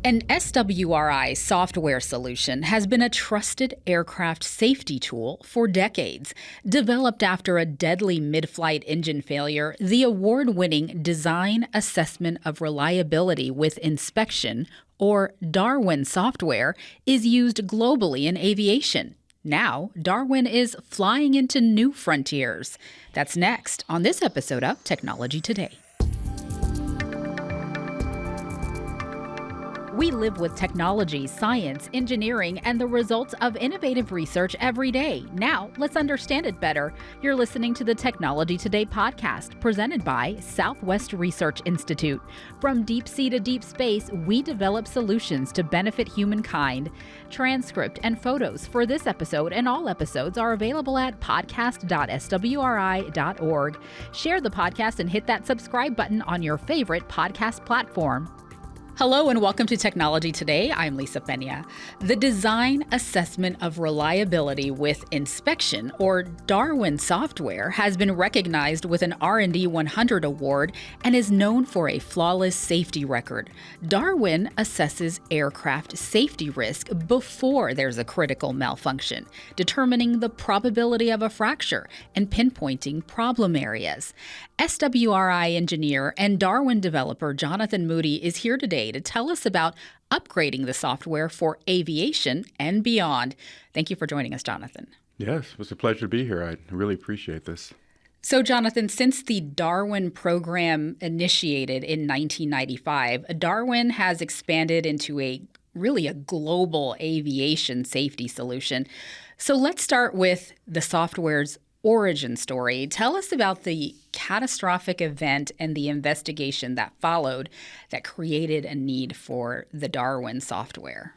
An SwRI software solution has been a trusted aircraft safety tool for decades. Developed after a deadly mid-flight engine failure, the award-winning Design Assessment of Reliability with Inspection, or DARWIN software, is used globally in aviation. Now, DARWIN is flying into new frontiers. That's next on this episode of Technology Today. We live with technology, science, engineering, and the results of innovative research every day. Now, let's understand it better. You're listening to the Technology Today podcast, presented by Southwest Research Institute. From deep sea to deep space, we develop solutions to benefit humankind. Transcript and photos for this episode and all episodes are available at podcast.swri.org. Share the podcast and hit that subscribe button on your favorite podcast platform. Hello and welcome to Technology Today. I'm Lisa Pena. The Design Assessment of Reliability with Inspection, or DARWIN software, has been recognized with an R&D 100 award and is known for a flawless safety record. DARWIN assesses aircraft safety risk before there's a critical malfunction, determining the probability of a fracture and pinpointing problem areas. SwRI engineer and DARWIN developer Jonathan Moody is here today to tell us about upgrading the software for aviation and beyond. Thank you for joining us, Jonathan. Yes, it was a pleasure to be here. I really appreciate this. So, Jonathan, since the DARWIN program initiated in 1995, DARWIN has expanded into a global aviation safety solution. So let's start with the software's origin story. Tell us about the catastrophic event and the investigation that followed that created a need for the DARWIN software.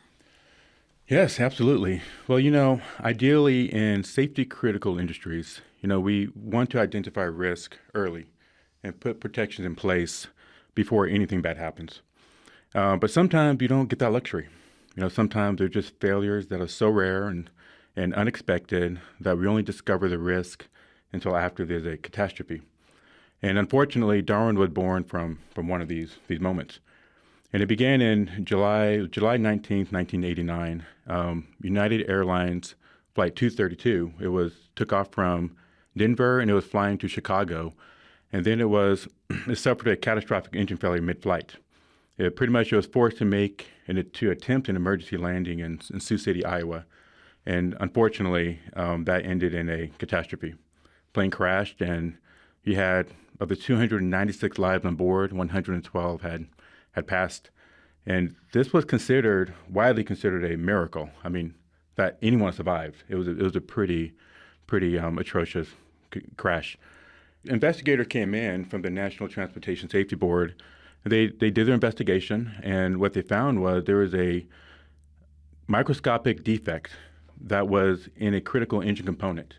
Yes, absolutely. Well, ideally in safety critical industries, we want to identify risk early and put protections in place before anything bad happens. But sometimes you don't get that luxury. Sometimes they're just failures that are so rare and unexpected that we only discover the risk until after there's a catastrophe. And unfortunately, DARWIN was born from one of these moments. And it began in July 19th, 1989. United Airlines Flight 232, took off from Denver and it was flying to Chicago. And then it suffered a catastrophic engine failure mid-flight. It was forced to attempt an emergency landing in Sioux City, Iowa. And unfortunately, that ended in a catastrophe. Plane crashed, and you had, of the 296 lives on board, 112 had passed. And this was widely considered a miracle. That anyone survived. It was a pretty atrocious crash. Investigator came in from the National Transportation Safety Board. They did their investigation, and what they found was there was a microscopic defect that was in a critical engine component.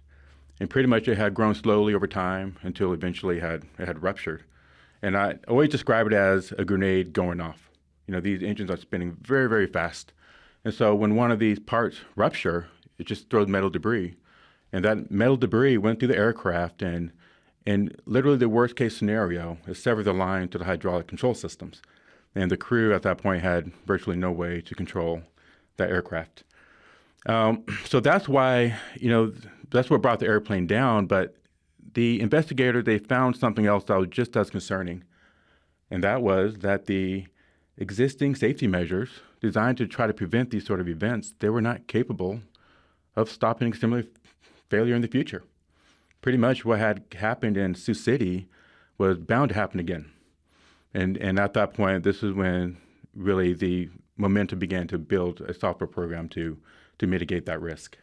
And pretty much it had grown slowly over time until eventually it had ruptured. And I always describe it as a grenade going off. These engines are spinning very, very fast. And so when one of these parts rupture, it just throws metal debris. And that metal debris went through the aircraft and literally the worst case scenario is sever the line to the hydraulic control systems. And the crew at that point had virtually no way to control that aircraft. So that's why, that's what brought the airplane down. But the investigator, they found something else that was just as concerning. And that was that the existing safety measures designed to try to prevent these sort of events, they were not capable of stopping similar failure in the future. Pretty much what had happened in Sioux City was bound to happen again. And at that point, this is when really the momentum began to build a software program to mitigate that risk.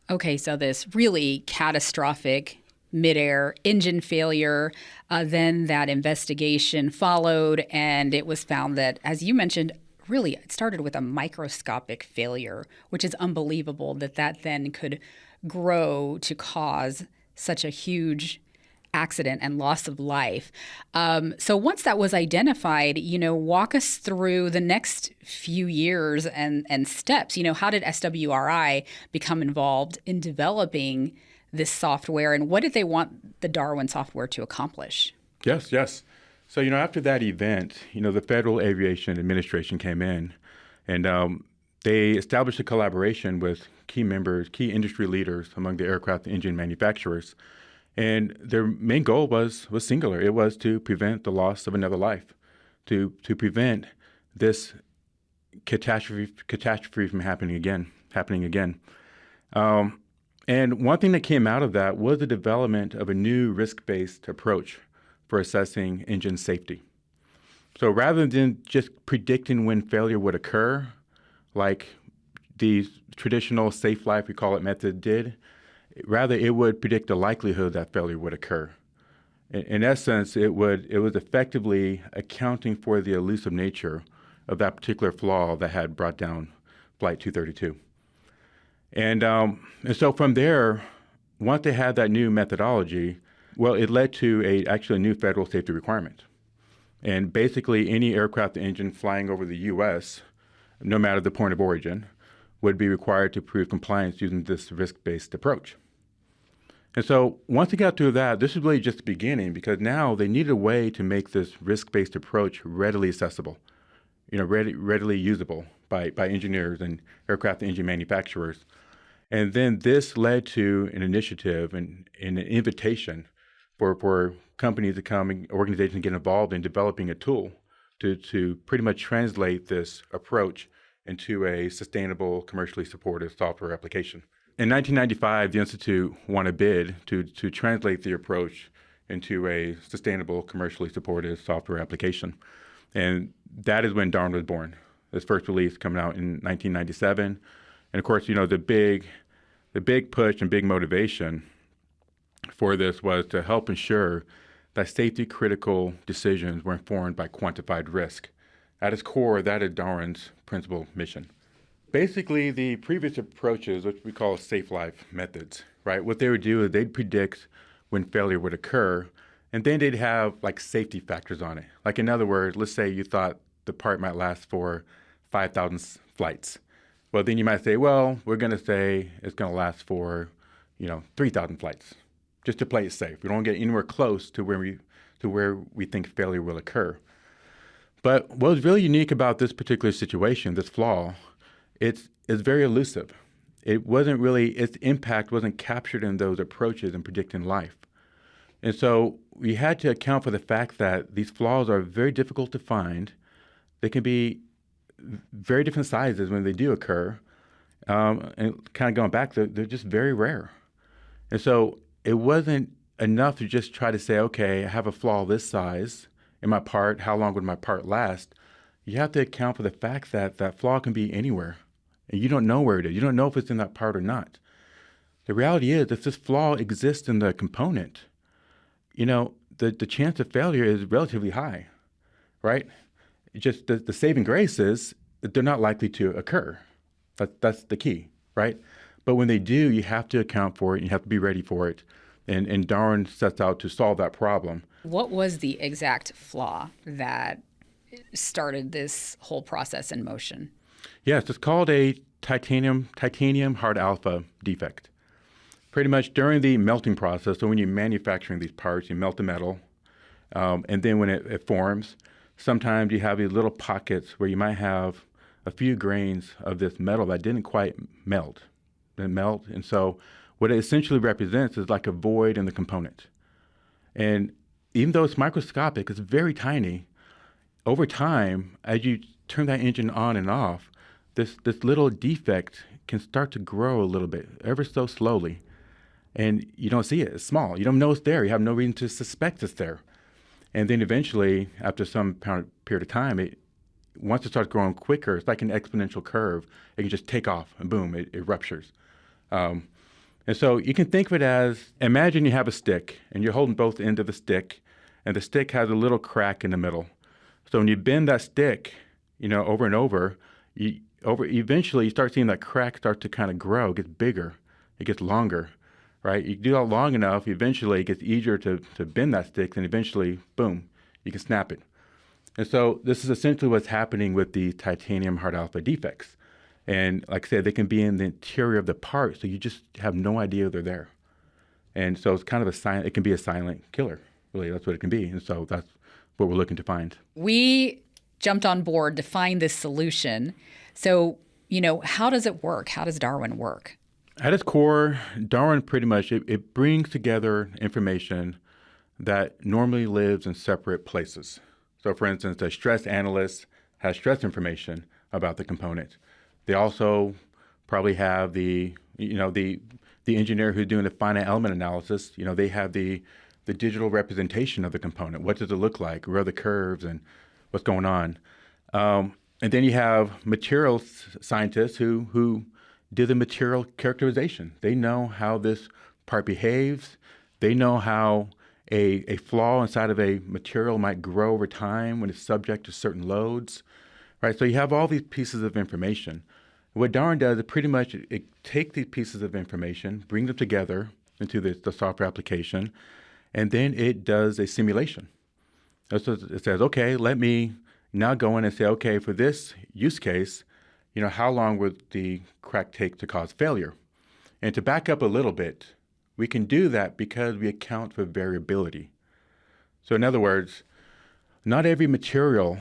Okay, so this really catastrophic midair engine failure, then that investigation followed, and it was found that, as you mentioned, really it started with a microscopic failure, which is unbelievable that then could grow to cause such a huge accident and loss of life. So once that was identified, walk us through the next few years and steps. How did SwRI become involved in developing this software, and what did they want the DARWIN software to accomplish? Yes. So, after that event, the Federal Aviation Administration came in and they established a collaboration with key members, key industry leaders among the aircraft engine manufacturers. And their main goal was singular. It was to prevent the loss of another life, to prevent this catastrophe from happening again. And one thing that came out of that was the development of a new risk-based approach for assessing engine safety. So rather than just predicting when failure would occur, like the traditional safe life, we call it, method did, rather it would predict the likelihood that failure would occur. In essence, it was effectively accounting for the elusive nature of that particular flaw that had brought down Flight 232. And so from there, once they had that new methodology, well, it led to actually a new federal safety requirement. And basically, any aircraft engine flying over the U.S., no matter the point of origin, would be required to prove compliance using this risk-based approach. And so once they got through that, this is really just the beginning, because now they needed a way to make this risk-based approach readily accessible, readily usable by engineers and aircraft engine manufacturers. And then this led to an initiative and an invitation for companies to come, organizations to get involved in developing a tool to pretty much translate this approach into a sustainable, commercially supported software application. In 1995, the Institute won a bid to translate the approach into a sustainable, commercially supported software application. And that is when DARWIN was born. Its first release coming out in 1997. And of course, the big push and big motivation for this was to help ensure that safety critical decisions were informed by quantified risk. At its core, that is DARWIN's principal mission. Basically, the previous approaches, which we call safe life methods, right? What they would do is they'd predict when failure would occur, and then they'd have safety factors on it. Like, in other words, let's say you thought the part might last for 5,000 flights. Well, then you might say, well, we're going to say it's going to last for, 3,000 flights, just to play it safe. We don't get anywhere close to where we think failure will occur. But what was really unique about this particular situation, this flaw, it's very elusive. Its impact wasn't captured in those approaches in predicting life. And so we had to account for the fact that these flaws are very difficult to find. They can be very different sizes when they do occur. And kind of going back, they're just very rare. And so it wasn't enough to just try to say, okay, I have a flaw this size in my part. How long would my part last? You have to account for the fact that that flaw can be anywhere. And you don't know where it is. You don't know if it's in that part or not. The reality is, if this flaw exists in the component, the chance of failure is relatively high, right? Just the saving grace is that they're not likely to occur. That's the key, right? But when they do, you have to account for it. You have to be ready for it. And DARWIN sets out to solve that problem. What was the exact flaw that started this whole process in motion? Yes, it's called a titanium hard alpha defect. Pretty much during the melting process, so when you're manufacturing these parts, you melt the metal, and then when it forms, sometimes you have these little pockets where you might have a few grains of this metal that didn't quite melt. And so what it essentially represents is like a void in the component. And even though it's microscopic, it's very tiny. Over time, as you turn that engine on and off, this little defect can start to grow a little bit, ever so slowly. And you don't see it. It's small. You don't know it's there. You have no reason to suspect it's there. And then eventually, after some period of time, once it starts growing quicker, it's like an exponential curve. It can just take off, and boom, it ruptures. And so you can think of it as, imagine you have a stick, and you're holding both ends of the stick, and the stick has a little crack in the middle. So when you bend that stick, over and over, eventually you start seeing that crack start to kind of grow. It gets bigger. It gets longer. Right? You do that long enough, eventually it gets easier to bend that stick, and eventually, boom, you can snap it. And so this is essentially what's happening with the titanium hard alpha defects. And like I said, they can be in the interior of the part, so you just have no idea they're there. And so it's kind of it can be a silent killer, really. That's what it can be. And so that's what we're looking to find. We jumped on board to find this solution. So, how does it work? How does Darwin work? At its core, Darwin pretty much, it brings together information that normally lives in separate places. So for instance, a stress analyst has stress information about the component. They also probably have the engineer who's doing the finite element analysis. They have the digital representation of the component. What does it look like? Where are the curves and what's going on? And then you have materials scientists who do the material characterization. They know how this part behaves. They know how a flaw inside of a material might grow over time when it's subject to certain loads, right? So you have all these pieces of information. What Darwin does is pretty much it takes these pieces of information, brings them together into the software application, and then it does a simulation. So it says, okay, let me now go in and say, okay, for this use case, how long would the crack take to cause failure? And to back up a little bit, we can do that because we account for variability. So in other words, not every material,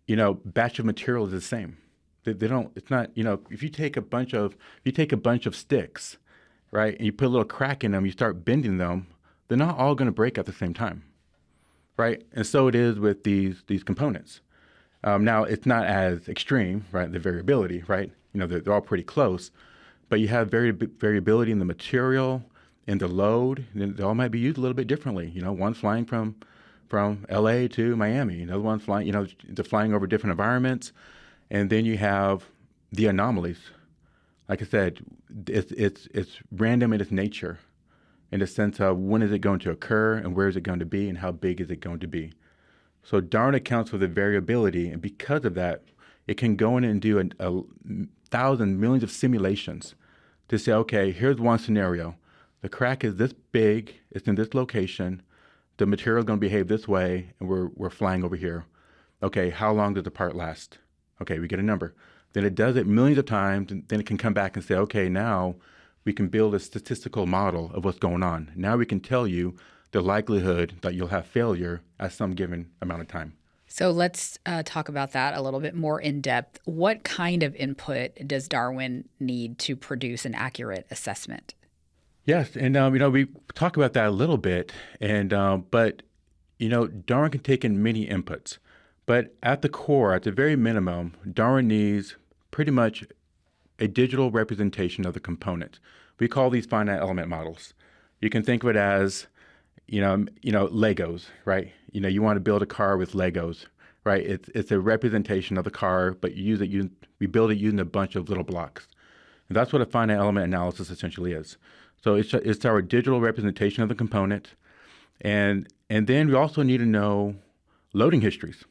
batch of material is the same. They don't. It's not. If you take a bunch of sticks, right, and you put a little crack in them, you start bending them, they're not all going to break at the same time, right? And so it is with these components. Now it's not as extreme, right? The variability, right? They're all pretty close, but you have variability in the material, in the load, and they all might be used a little bit differently. One's flying from LA to Miami, another one's flying, they're flying over different environments. And then you have the anomalies. Like I said, it's random in its nature, in the sense of when is it going to occur and where is it going to be and how big is it going to be. So Darwin accounts for the variability, and because of that, it can go in and do a thousand, millions of simulations to say, okay, here's one scenario. The crack is this big, it's in this location, the material is going to behave this way, and we're flying over here. Okay, how long does the part last? Okay, we get a number. Then it does it millions of times, and then it can come back and say, okay, now we can build a statistical model of what's going on. Now we can tell you the likelihood that you'll have failure at some given amount of time. So let's talk about that a little bit more in depth. What kind of input does Darwin need to produce an accurate assessment? Yes, and we talk about that a little bit, and but Darwin can take in many inputs. But at the core, at the very minimum, Darwin needs pretty much a digital representation of the component. We call these finite element models. You can think of it as, Legos, right? You want to build a car with Legos, right? It's a representation of the car, but we build it using a bunch of little blocks. And that's what a finite element analysis essentially is. So it's our digital representation of the component, and then we also need to know loading histories.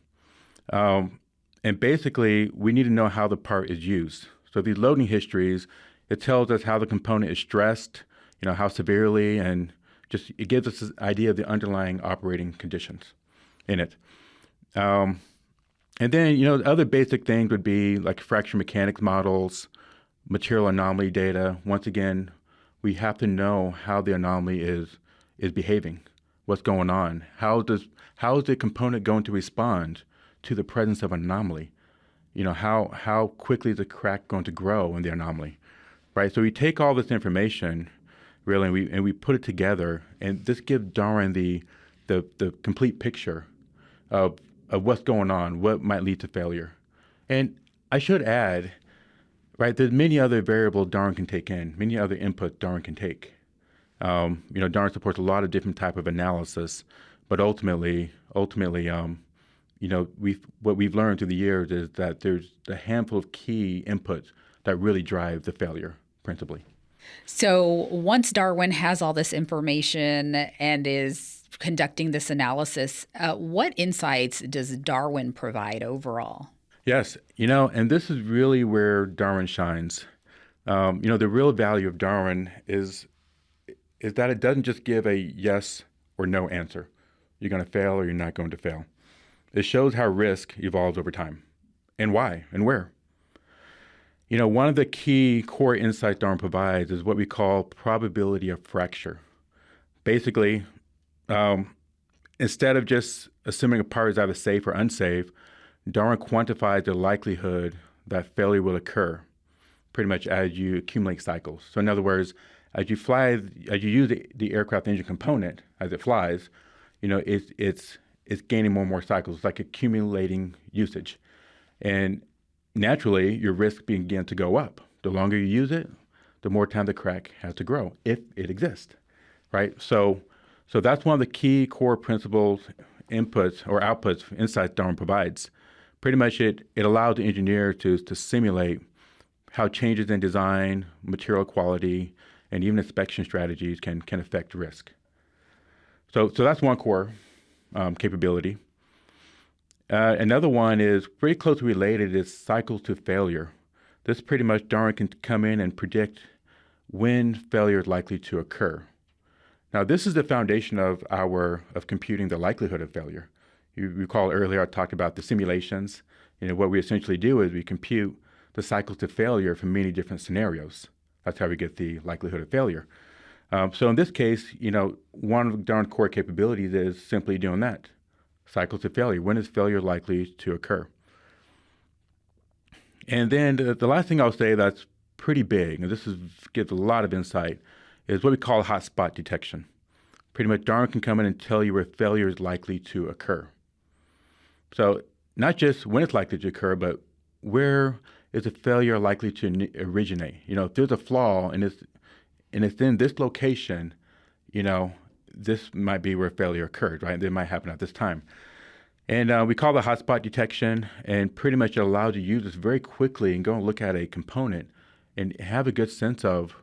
And basically, we need to know how the part is used. So these loading histories, it tells us how the component is stressed, how severely, and just it gives us an idea of the underlying operating conditions in it. And then, other basic things would be like fracture mechanics models, material anomaly data. Once again, we have to know how the anomaly is behaving, what's going on, how is the component going to respond to the presence of an anomaly. How quickly is the crack going to grow in the anomaly, right? So we take all this information, really, and we put it together, and this gives Darwin the complete picture of what's going on, what might lead to failure. And I should add, right, there's many other variables Darwin can take in, many other inputs Darwin can take. Darwin supports a lot of different type of analysis, but ultimately, what we've learned through the years is that there's a handful of key inputs that really drive the failure, principally. So once Darwin has all this information and is conducting this analysis, what insights does Darwin provide overall? Yes, and this is really where Darwin shines. The real value of Darwin is that it doesn't just give a yes or no answer. You're going to fail or you're not going to fail. It shows how risk evolves over time and why and where. One of the key core insights Darwin provides is what we call probability of fracture. Basically, instead of just assuming a part is either safe or unsafe, Darwin quantifies the likelihood that failure will occur pretty much as you accumulate cycles. So in other words, as you use the aircraft engine component as it flies, it's gaining more and more cycles. It's like accumulating usage. And naturally, your risk begins to go up. The longer you use it, the more time the crack has to grow, if it exists, right? So that's one of the key core principles, inputs or outputs, insights Darwin provides. Pretty much it allows the engineer to simulate how changes in design, material quality, and even inspection strategies can affect risk. So that's one core capability. Another one is pretty closely related is cycles to failure. This pretty much Darwin can come in and predict when failure is likely to occur. Now, this is the foundation of computing the likelihood of failure. You recall earlier I talked about the simulations. What we essentially do is we compute the cycles to failure from many different scenarios. That's how we get the likelihood of failure. So in this case, one of Darwin's core capabilities is simply doing that. Cycles to failure. When is failure likely to occur? And then the last thing I'll say that's pretty big, and gives a lot of insight, is what we call hotspot detection. Pretty much Darwin can come in and tell you where failure is likely to occur. So not just when it's likely to occur, but where is a failure likely to originate? If there's a flaw and it's in this location, this might be where failure occurred, right? It might happen at this time. And we call it hotspot detection, and pretty much it allows you to use this very quickly and go and look at a component and have a good sense of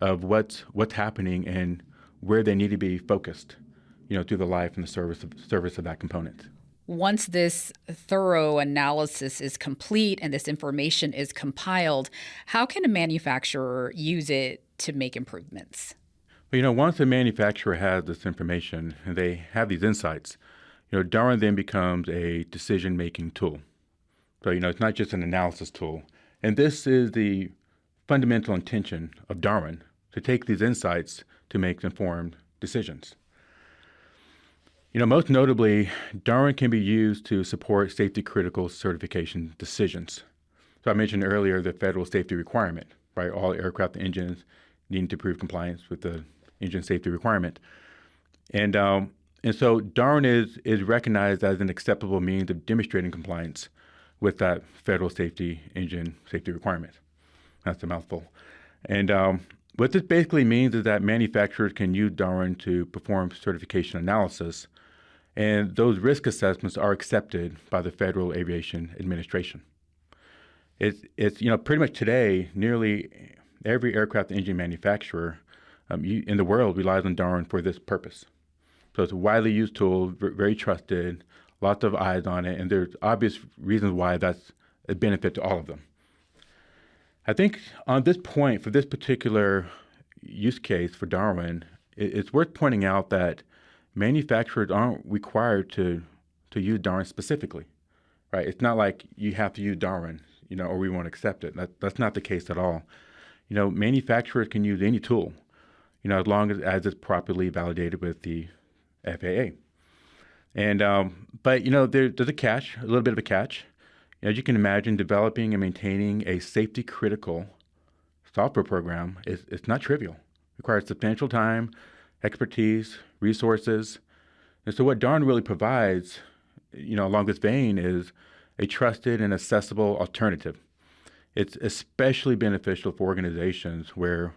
what's happening and where they need to be focused, through the life and the service of that component. Once this thorough analysis is complete and this information is compiled, how can a manufacturer use it to make improvements? Well, once a manufacturer has this information and they have these insights, Darwin then becomes a decision-making tool. So, it's not just an analysis tool. And this is the fundamental intention of Darwin, to take these insights to make informed decisions. Most notably, Darwin can be used to support safety-critical certification decisions. So I mentioned earlier the federal safety requirement, right? All aircraft engines need to prove compliance with the engine safety requirement. And so Darwin is recognized as an acceptable means of demonstrating compliance with that federal engine safety requirement. That's a mouthful. And what this basically means is that manufacturers can use Darwin to perform certification analysis, and those risk assessments are accepted by the Federal Aviation Administration. It's pretty much today, nearly every aircraft engine manufacturer in the world relies on Darwin for this purpose. So it's a widely used tool, very trusted, lots of eyes on it, and there's obvious reasons why that's a benefit to all of them. I think on this point, for this particular use case for Darwin, it's worth pointing out that manufacturers aren't required to use Darwin specifically, right? It's not like you have to use Darwin, or we won't accept it. That's not the case at all. Manufacturers can use any tool, as long as it's properly validated with the FAA. And but there's a little bit of a catch. As you can imagine, developing and maintaining a safety-critical software program it's not trivial. It requires substantial time, expertise, resources. And so what Darwin really provides, along this vein, is a trusted and accessible alternative. It's especially beneficial for organizations where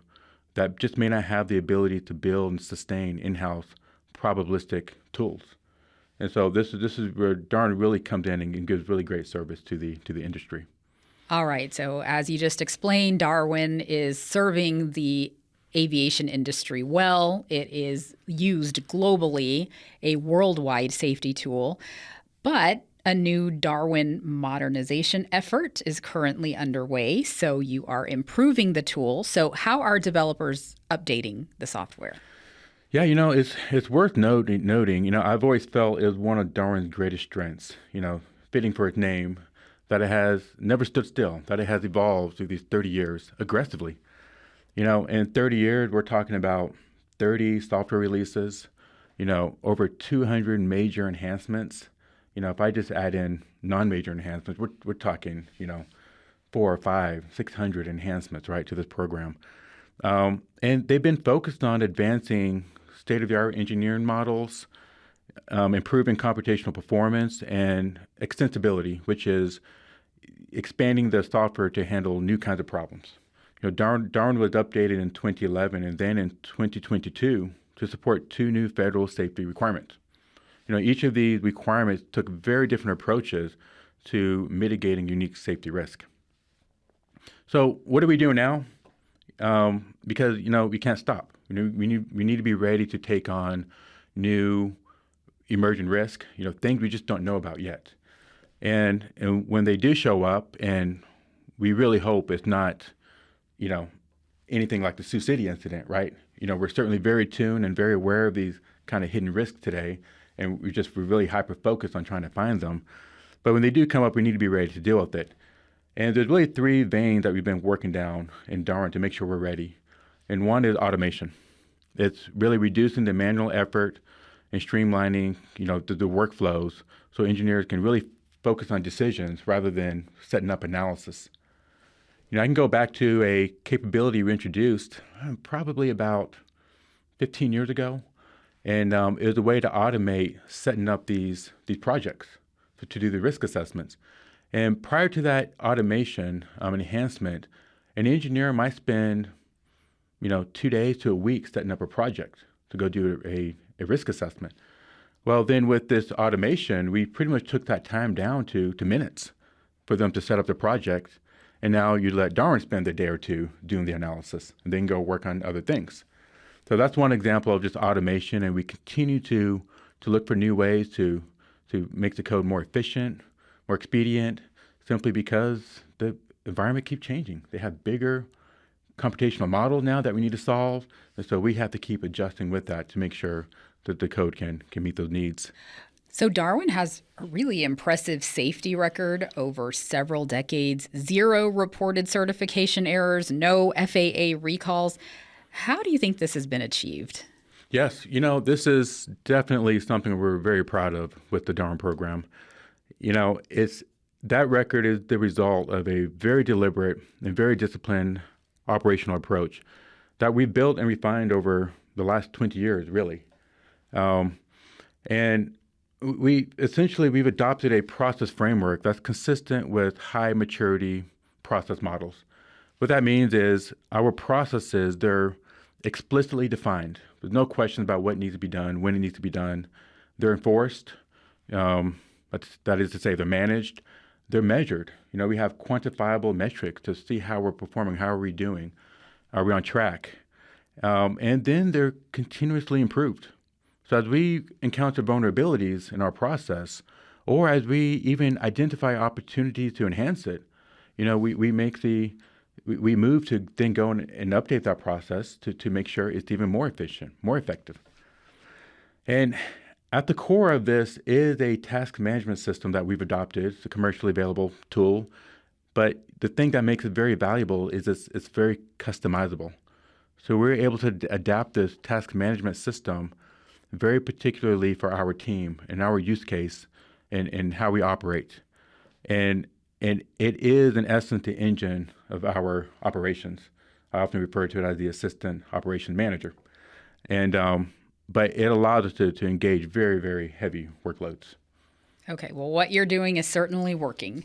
that just may not have the ability to build and sustain in-house probabilistic tools. And so this is where Darwin really comes in and gives really great service to the industry. All right. So as you just explained, Darwin is serving the aviation industry well. It is used globally, a worldwide safety tool. But a new Darwin modernization effort is currently underway. So you are improving the tool. So how are developers updating the software? Yeah, it's worth noting, I've always felt it was one of Darwin's greatest strengths, fitting for its name, that it has never stood still, that it has evolved through these 30 years aggressively. In 30 years, we're talking about 30 software releases, over 200 major enhancements. If I just add in non-major enhancements, we're talking, 4 or 5, 600 enhancements, right, to this program. And they've been focused on advancing state-of-the-art engineering models, improving computational performance, and extensibility, which is expanding the software to handle new kinds of problems. DARWIN was updated in 2011 and then in 2022 to support 2 new federal safety requirements. Each of these requirements took very different approaches to mitigating unique safety risk. So what are we doing now? Because, we can't stop. We need to be ready to take on new emerging risk, things we just don't know about yet. And when they do show up, and we really hope it's not, anything like the Sioux City incident, right? We're certainly very tuned and very aware of these kind of hidden risks today, and we're really hyper-focused on trying to find them. But when they do come up, we need to be ready to deal with it. And there's really 3 veins that we've been working down in DARWIN to make sure we're ready. And one is automation. It's really reducing the manual effort and streamlining, the workflows so engineers can really focus on decisions rather than setting up analysis. I can go back to a capability we introduced probably about 15 years ago. And it was a way to automate setting up these projects to do the risk assessments. And prior to that automation enhancement, an engineer might spend, 2 days to a week setting up a project to go do a risk assessment. Well, then with this automation, we pretty much took that time down to minutes for them to set up the project. And now you let DARWIN spend a day or 2 doing the analysis and then go work on other things. So that's one example of just automation, and we continue to look for new ways to make the code more efficient, more expedient, simply because the environment keeps changing. They have bigger computational models now that we need to solve, and so we have to keep adjusting with that to make sure that the code can meet those needs. So DARWIN has a really impressive safety record over several decades, 0 reported certification errors, no FAA recalls. How do you think this has been achieved? Yes, this is definitely something we're very proud of with the DARWIN program. That record is the result of a very deliberate and very disciplined operational approach that we built and refined over the last 20 years, really. And we've adopted a process framework that's consistent with high maturity process models. What that means is our processes, they're explicitly defined. There's no question about what needs to be done, when it needs to be done. They're enforced. That is to say, they're managed. They're measured. We have quantifiable metrics to see how we're performing, how are we doing, are we on track? And then they're continuously improved. So as we encounter vulnerabilities in our process, or as we even identify opportunities to enhance it, we move to then go and update that process to make sure it's even more efficient, more effective. And at the core of this is a task management system that we've adopted. It's a commercially available tool, but the thing that makes it very valuable is it's very customizable. So we're able to adapt this task management system very particularly for our team and our use case and how we operate. And it is, in essence, the engine of our operations. I often refer to it as the assistant operation manager. But it allows us to engage very, very heavy workloads. Okay, well, what you're doing is certainly working.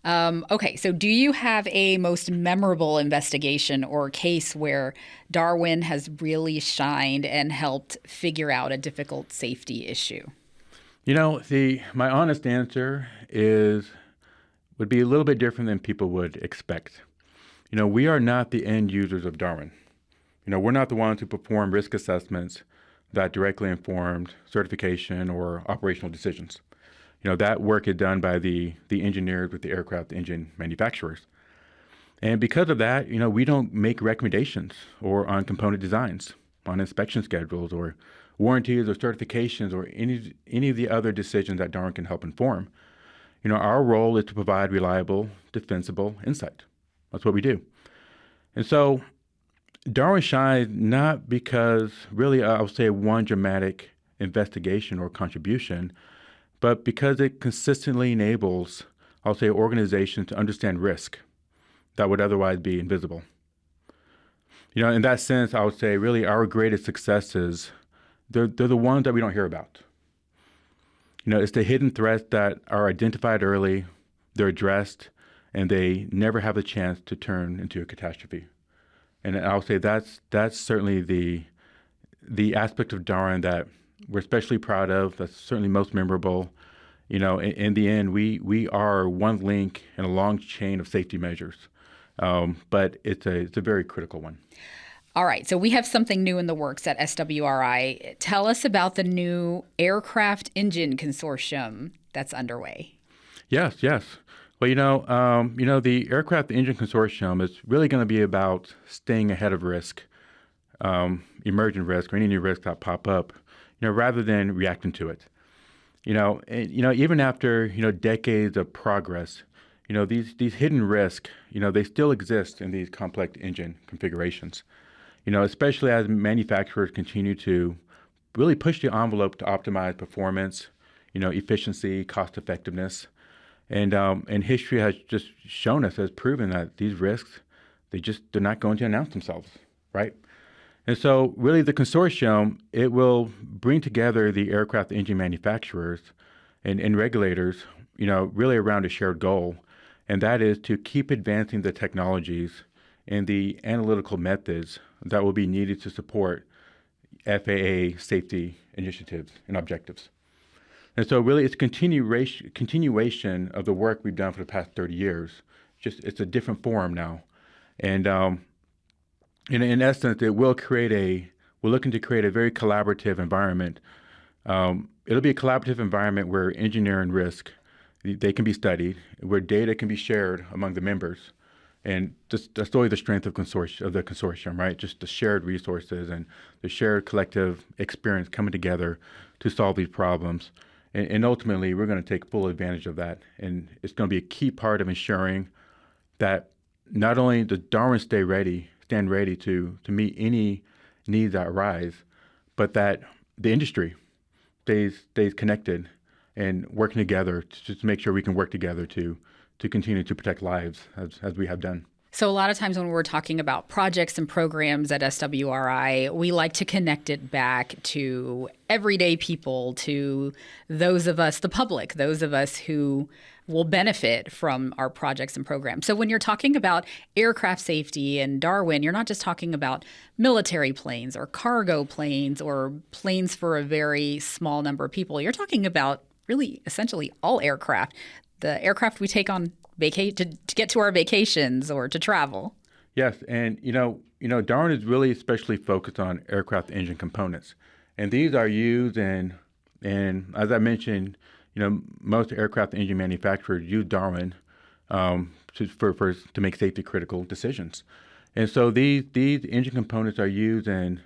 Okay, so do you have a most memorable investigation or case where DARWIN has really shined and helped figure out a difficult safety issue? My honest answer would be a little bit different than people would expect. We are not the end users of DARWIN. We're not the ones who perform risk assessments that directly informed certification or operational decisions. That work is done by the engineers with the aircraft engine manufacturers. And because of that, we don't make recommendations or on component designs, on inspection schedules or warranties or certifications or any of the other decisions that DARWIN can help inform. Our role is to provide reliable, defensible insight. That's what we do. And so DARWIN shines not because really, I'll say one dramatic investigation or contribution, but because it consistently enables, I'll say, organizations to understand risk that would otherwise be invisible. In that sense, I would say really our greatest successes, they're the ones that we don't hear about. It's the hidden threats that are identified early, they're addressed, and they never have a chance to turn into a catastrophe. And I'll say that's certainly the aspect of DARWIN that we're especially proud of. That's certainly most memorable. In the end, we are one link in a long chain of safety measures, but it's a very critical one. All right, so we have something new in the works at SwRI. Tell us about the new aircraft engine consortium that's underway. Yes. Well, the aircraft engine consortium is really going to be about staying ahead of risk, emergent risk, or any new risks that pop up, rather than reacting to it. Even after decades of progress, these hidden risks, they still exist in these complex engine configurations. Especially as manufacturers continue to really push the envelope to optimize performance, efficiency, cost effectiveness. And history has just shown us, has proven that these risks, they're not going to announce themselves, right? And so really the consortium, it will bring together the aircraft engine manufacturers and regulators, really around a shared goal. And that is to keep advancing the technologies and the analytical methods that will be needed to support FAA safety initiatives and objectives. And so really it's continuation of the work we've done for the past 30 years. Just it's a different form now. And in essence, we're looking to create a very collaborative environment. It'll be a collaborative environment where engineering risk, they can be studied, where data can be shared among the members. And that's really the strength of the consortium, right? Just the shared resources and the shared collective experience coming together to solve these problems. And ultimately, we're going to take full advantage of that. And it's going to be a key part of ensuring that not only does DARWIN stand ready to meet any needs that arise, but that the industry stays connected and working together to make sure we can work together to continue to protect lives as we have done. So a lot of times when we're talking about projects and programs at SwRI, we like to connect it back to everyday people, to those of us, the public, those of us who will benefit from our projects and programs. So when you're talking about aircraft safety and DARWIN, you're not just talking about military planes or cargo planes or planes for a very small number of people. You're talking about really essentially all aircraft. The aircraft we take on to get to our vacations or to travel. Yes, and DARWIN is really especially focused on aircraft engine components, and these are used in as I mentioned, most aircraft engine manufacturers use DARWIN to make safety critical decisions, and so these engine components are used in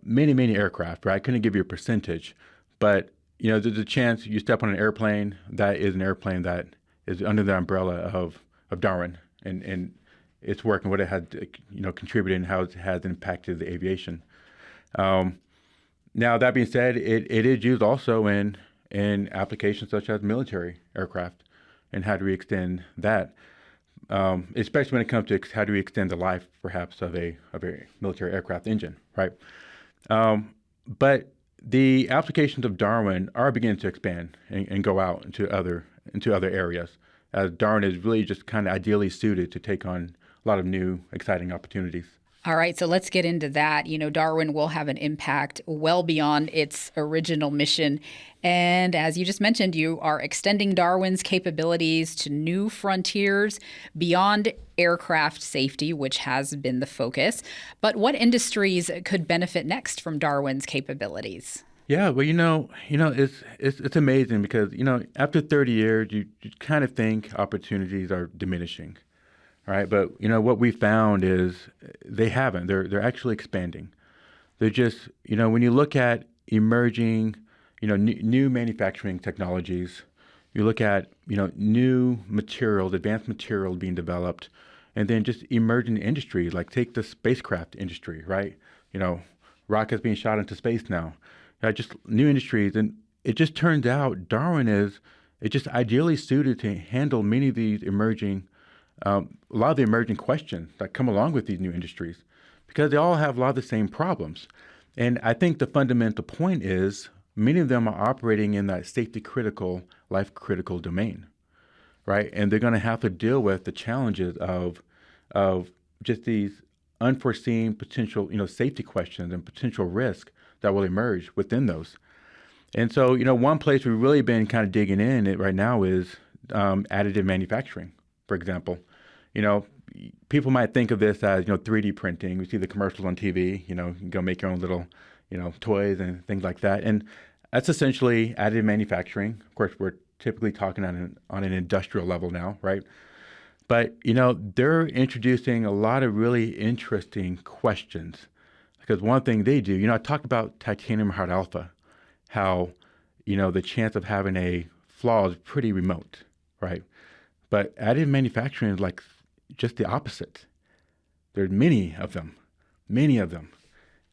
many aircraft. Right, I couldn't give you a percentage, but there's a chance you step on an airplane that is an airplane that is under the umbrella of DARWIN and its work and what it has contributed and how it has impacted the aviation. Now that being said, it is used also in applications such as military aircraft and how do we extend that, especially when it comes to how do we extend the life perhaps of a military aircraft engine, right? But the applications of DARWIN are beginning to expand and go out into other areas, as DARWIN is really just kind of ideally suited to take on a lot of new, exciting opportunities. All right, so let's get into that. DARWIN will have an impact well beyond its original mission. And as you just mentioned, you are extending DARWIN's capabilities to new frontiers beyond aircraft safety, which has been the focus. But what industries could benefit next from DARWIN's capabilities? Yeah, well, it's amazing because, after 30 years, you kind of think opportunities are diminishing. All right, but what we found is they haven't. They're actually expanding. They're just when you look at emerging new manufacturing technologies, you look at new materials, advanced materials being developed, and then just emerging industries like take the spacecraft industry, right? Rockets being shot into space now, just new industries. And it just turns out Darwin is just ideally suited to handle many of these emerging, a lot of the emerging questions that come along with these new industries, because they all have a lot of the same problems. And I think the fundamental point is many of them are operating in that safety critical, life critical domain, right? And they're going to have to deal with the challenges of just these unforeseen potential, safety questions and potential risk that will emerge within those. And so, one place we've really been kind of digging in it right now is additive manufacturing, for example. People might think of this as, 3D printing. We see the commercials on TV, you can go make your own little, toys and things like that. And that's essentially additive manufacturing. Of course, we're typically talking on an industrial level now, right? But, they're introducing a lot of really interesting questions. Because one thing they do, I talked about titanium hard alpha, how, the chance of having a flaw is pretty remote, right? But additive manufacturing is like just the opposite. There's many of them.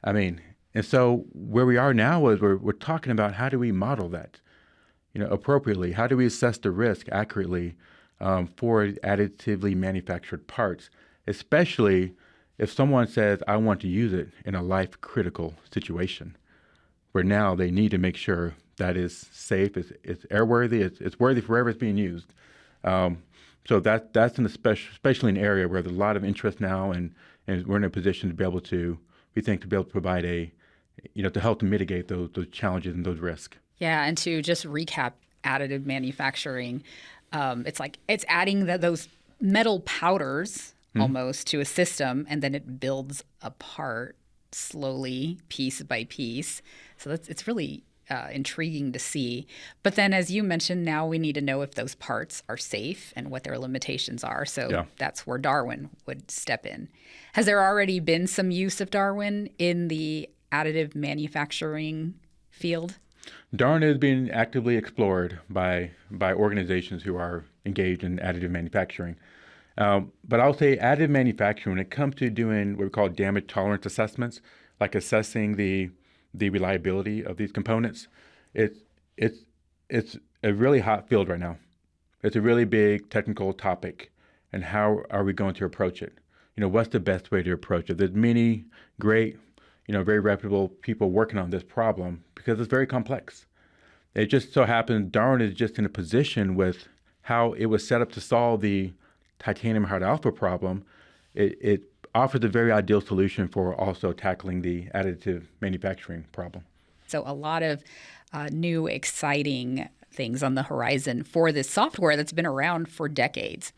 I mean, and so where we are now is we're talking about how do we model that, appropriately? How do we assess the risk accurately for additively manufactured parts, especially if someone says, I want to use it in a life-critical situation, where now they need to make sure that is safe, it's airworthy, it's worthy for wherever it's being used. So that's especially an area where there's a lot of interest now, and we're in a position to be able to, we think, to be able to provide to help to mitigate those challenges and those risks. Yeah, and to just recap additive manufacturing, it's adding those metal powders almost to a system, and then it builds apart slowly, piece by piece. So it's really intriguing to see. But then, as you mentioned, now we need to know if those parts are safe and what their limitations are. So that's where DARWIN would step in. Has there already been some use of DARWIN in the additive manufacturing field? DARWIN is being actively explored by organizations who are engaged in additive manufacturing. But I'll say additive manufacturing, when it comes to doing what we call damage tolerance assessments, like assessing the reliability of these components, it's a really hot field right now. It's a really big technical topic, and how are we going to approach it? What's the best way to approach it? There's many great, very reputable people working on this problem because it's very complex. It just so happens DARWIN is just in a position with how it was set up to solve the titanium hard alpha problem. It offers a very ideal solution for also tackling the additive manufacturing problem. So a lot of new, exciting things on the horizon for this software that's been around for decades.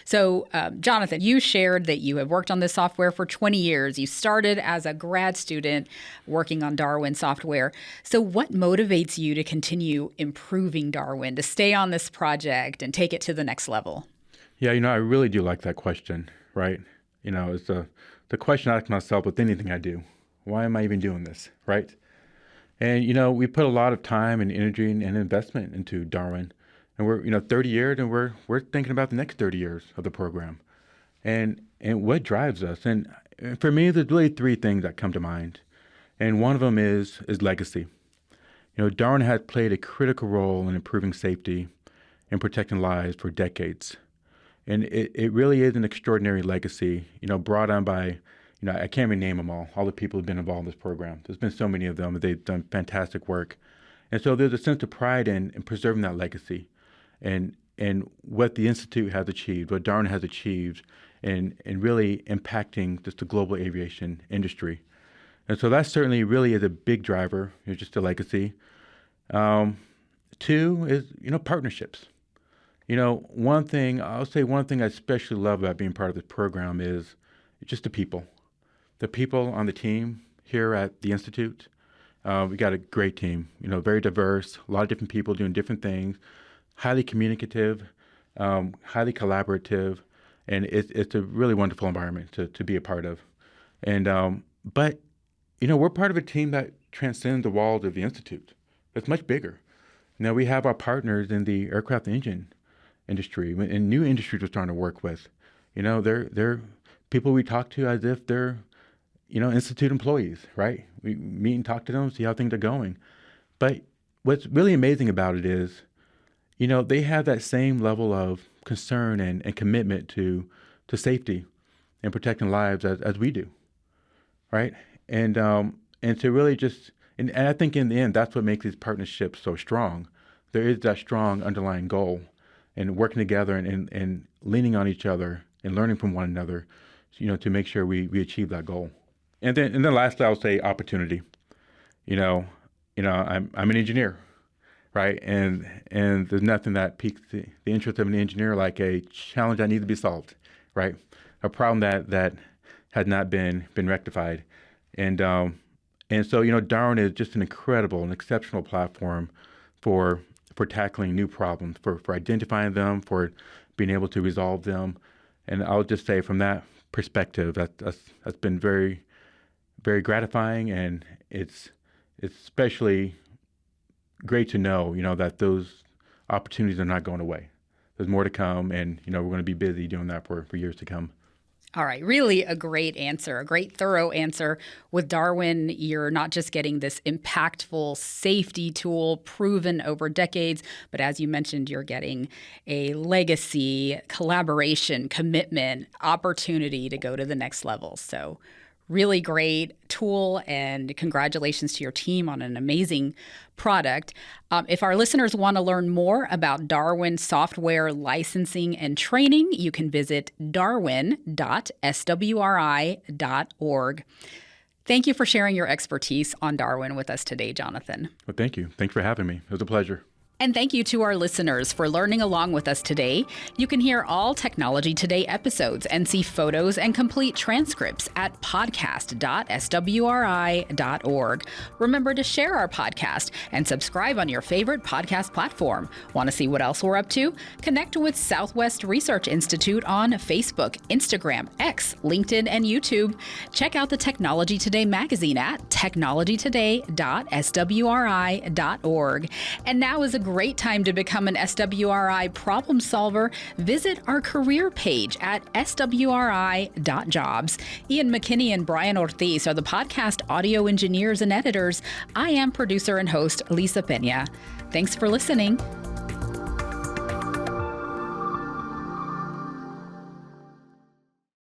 So, Jonathan, you shared that you have worked on this software for 20 years. You started as a grad student working on DARWIN software. So what motivates you to continue improving DARWIN, to stay on this project and take it to the next level? Yeah, I really do like that question, right? It's the question I ask myself with anything I do. Why am I even doing this, right? And, we put a lot of time and energy and investment into DARWIN. And we're, 30 years, and we're thinking about the next 30 years of the program. And what drives us? And for me, there's really three things that come to mind. And one of them is legacy. DARWIN has played a critical role in improving safety and protecting lives for decades. And it really is an extraordinary legacy, brought on by, I can't even name them all the people who've been involved in this program. There's been so many of them. They've done fantastic work. And so there's a sense of pride in preserving that legacy and what the Institute has achieved, what DARWIN has achieved, and really impacting just the global aviation industry. And so that certainly really is a big driver, just a legacy. Two is, partnerships. One thing I especially love about being part of this program is just the people. The people on the team here at the Institute. We got a great team, very diverse, a lot of different people doing different things, highly communicative, highly collaborative, and it's a really wonderful environment to be a part of. And but we're part of a team that transcends the walls of the Institute. It's much bigger. Now we have our partners in the aircraft engine industry and new industries we're starting to work with. They're people we talk to as if they're Institute employees, right? We meet and talk to them, see how things are going. But what's really amazing about it is, they have that same level of concern and commitment to safety and protecting lives as we do, right? And to really just, and I think in the end, that's what makes these partnerships so strong. There is that strong underlying goal, and working together and leaning on each other and learning from one another, to make sure we achieve that goal. And then lastly, I would say opportunity. I'm an engineer, right? And there's nothing that piques the interest of an engineer like a challenge that needs to be solved, right? A problem that has not been rectified. And so, Darwin is just an incredible and exceptional platform for tackling new problems, for identifying them, for being able to resolve them. And I'll just say from that perspective, that's been very, very gratifying, and it's especially great to know, that those opportunities are not going away. There's more to come, and, we're going to be busy doing that for years to come. All right. Really a great answer, a great thorough answer. With Darwin, you're not just getting this impactful safety tool proven over decades, but as you mentioned, you're getting a legacy, collaboration, commitment, opportunity to go to the next level. So really great tool, and congratulations to your team on an amazing product. If our listeners want to learn more about Darwin software licensing and training, you can visit darwin.swri.org. Thank you for sharing your expertise on Darwin with us today, Jonathan. Well, thank you. Thanks for having me. It was a pleasure. And thank you to our listeners for learning along with us today. You can hear all Technology Today episodes and see photos and complete transcripts at podcast.swri.org. Remember to share our podcast and subscribe on your favorite podcast platform. Want to see what else we're up to? Connect with Southwest Research Institute on Facebook, Instagram, X, LinkedIn, and YouTube. Check out the Technology Today magazine at technologytoday.swri.org. And now is a great time to become an SwRI problem solver. Visit our career page at swri.jobs. Ian McKinney and Brian Ortiz are the podcast audio engineers and editors. I am producer and host Lisa Pena. Thanks for listening.